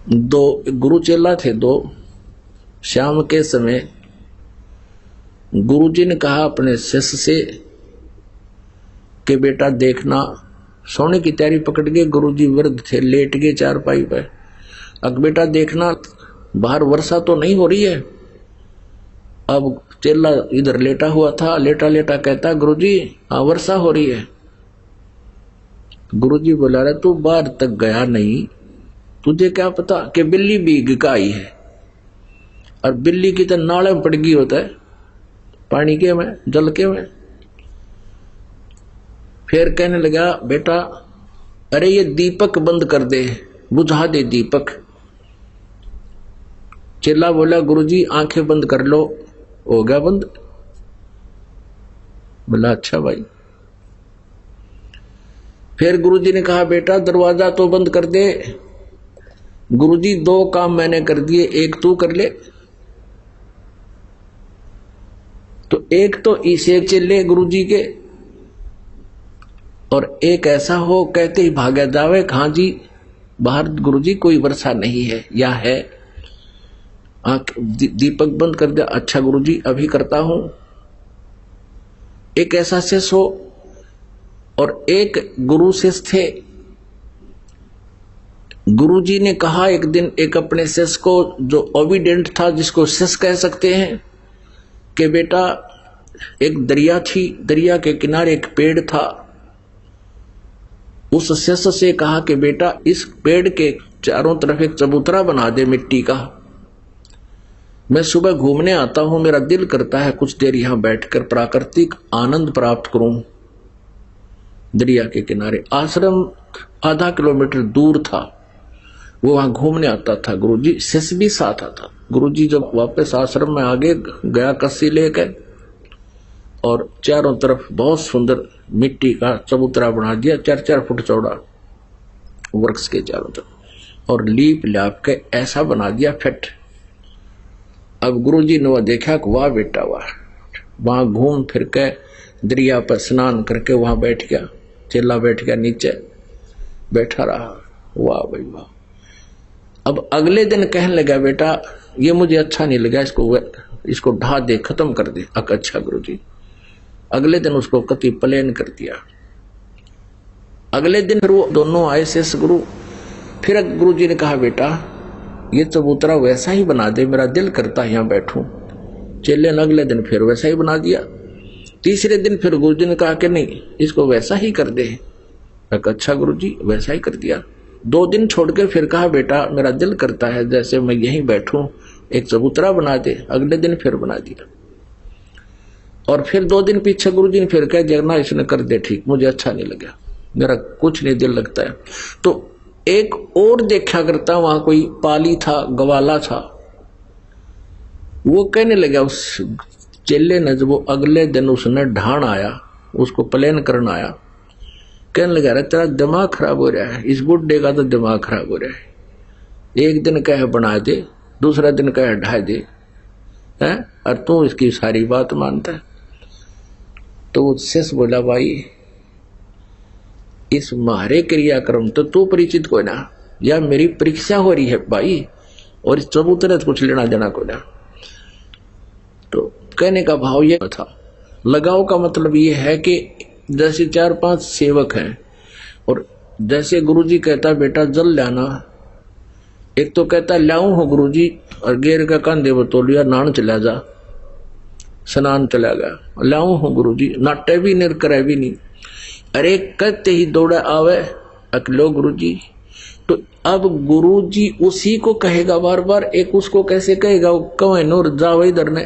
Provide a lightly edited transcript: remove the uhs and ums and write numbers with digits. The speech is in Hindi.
दो गुरु चेला थे दो। शाम के समय गुरुजी ने कहा अपने शिष्य से कि बेटा देखना, सोने की तैयारी पकड़ के गुरुजी वृद्ध थे, लेट गए चारपाई पे। अब बेटा देखना बाहर वर्षा तो नहीं हो रही है। अब चेला इधर लेटा हुआ था, लेटा लेटा कहता गुरुजी हाँ वर्षा हो रही है। गुरुजी बोला रहा तू बाहर तक गया नहीं, तुझे क्या पता कि बिल्ली भीग का आई है, और बिल्ली की तो नाले में पड़ गई होता है, पानी के में जल के में। फिर कहने लगा बेटा अरे ये दीपक बंद कर दे, बुझा दे दीपक। चेला बोला गुरुजी आंखें बंद कर लो, हो गया बंद। बोला अच्छा भाई। फिर गुरुजी ने कहा बेटा दरवाजा तो बंद कर दे। गुरुजी दो काम मैंने कर दिए, एक तू कर ले। तो एक तो इसे चले गुरुजी के, और एक ऐसा हो कहते ही भागा जावे हाँ जी बाहर गुरुजी कोई वर्षा नहीं है या है। आंख दीपक बंद कर दिया, अच्छा गुरुजी अभी करता हूं। एक ऐसा शिष्य हो, और एक गुरु शिष्य थे। गुरुजी ने कहा एक दिन एक अपने शिष्य को जो ओबीडेंट था, जिसको शिष्य कह सकते हैं, कि बेटा एक दरिया थी, दरिया के किनारे एक पेड़ था। उस शिष्य से कहा कि बेटा इस पेड़ के चारों तरफ एक चबूतरा बना दे मिट्टी का। मैं सुबह घूमने आता हूं, मेरा दिल करता है कुछ देर यहां बैठकर प्राकृतिक आनंद प्राप्त करूं। दरिया के किनारे आश्रम आधा किलोमीटर दूर था, वो वहां घूमने आता था। गुरुजी शिष्य भी साथ आता। गुरुजी जब वापस आश्रम में आगे गया कस्सी लेकर, और चारों तरफ बहुत सुंदर मिट्टी का चबूतरा बना दिया, 4-4 फुट चौड़ा वृक्ष के चारों तरफ, और लीप लाप के ऐसा बना दिया फिट। अब गुरुजी ने वह देखा कि वाह बेटा वाह, वहां घूम फिर के दरिया पर स्नान करके वहां बैठ गया। चेला बैठ गया नीचे, बैठा रहा, वाह भाई वाह। अब अगले दिन कहने लगा बेटा ये मुझे अच्छा नहीं लगा, इसको ढा दे, खत्म कर दे। अच्छा गुरुजी। अगले दिन उसको कति प्लेन कर दिया। अगले दिन फिर वो दोनों आए शेष गुरु। फिर गुरुजी ने कहा बेटा ये चबूतरा वैसा ही बना दे, मेरा दिल करता है यहां बैठूं। चेले ने अगले दिन फिर वैसा ही बना दिया। तीसरे दिन फिर गुरुजी ने कहा कि नहीं इसको वैसा ही कर दे। अच्छा गुरुजी, वैसा ही कर दिया। 2 दिन छोड़ के फिर कहा बेटा मेरा दिल करता है जैसे मैं यहीं बैठूं, एक चबूतरा बना दे। अगले दिन फिर बना दिया। और फिर 2 दिन पीछे गुरुजी ने फिर कह दिया ना इसने कर दे ठीक, मुझे अच्छा नहीं लगा, मेरा कुछ नहीं दिल लगता है। तो एक और देखा करता, वहां कोई पाली था, गवाला था। वो कहने लगा उस चेले ने, जब वो अगले दिन उसने ढाण आया, उसको प्लेन करना आया, कहने लगा रहा तेरा दिमाग खराब हो रहा है, इस बुढ़े का तो दिमाग खराब हो रहा है। एक दिन कहे बना दे, दूसरा दिन कहे ढा दे, है और तू इसकी सारी बात मानता है। तो वो शिष्य बोला भाई इस मारे क्रियाक्रम तो तू परिचित को ना, या मेरी परीक्षा हो रही है भाई, और इस चबूतरे से कुछ लेना देना को ना। तो कहने का भाव ये था, लगाव का मतलब ये है कि जैसे 4-5 सेवक हैं, और जैसे गुरुजी कहता बेटा जल लाना, एक तो कहता लाऊं हो गुरुजी, और गेर का कंधे बतौलिया नान चला जा, स्नान चला गया। लाऊं हो गुरुजी, नाटे भी नहीं करे भी नहीं। अरे कहते ही दौड़ा आवे अकलो गुरुजी। तो अब गुरुजी उसी को कहेगा बार बार, एक उसको कैसे कहेगा, कवे नूर जाओ इधर ने।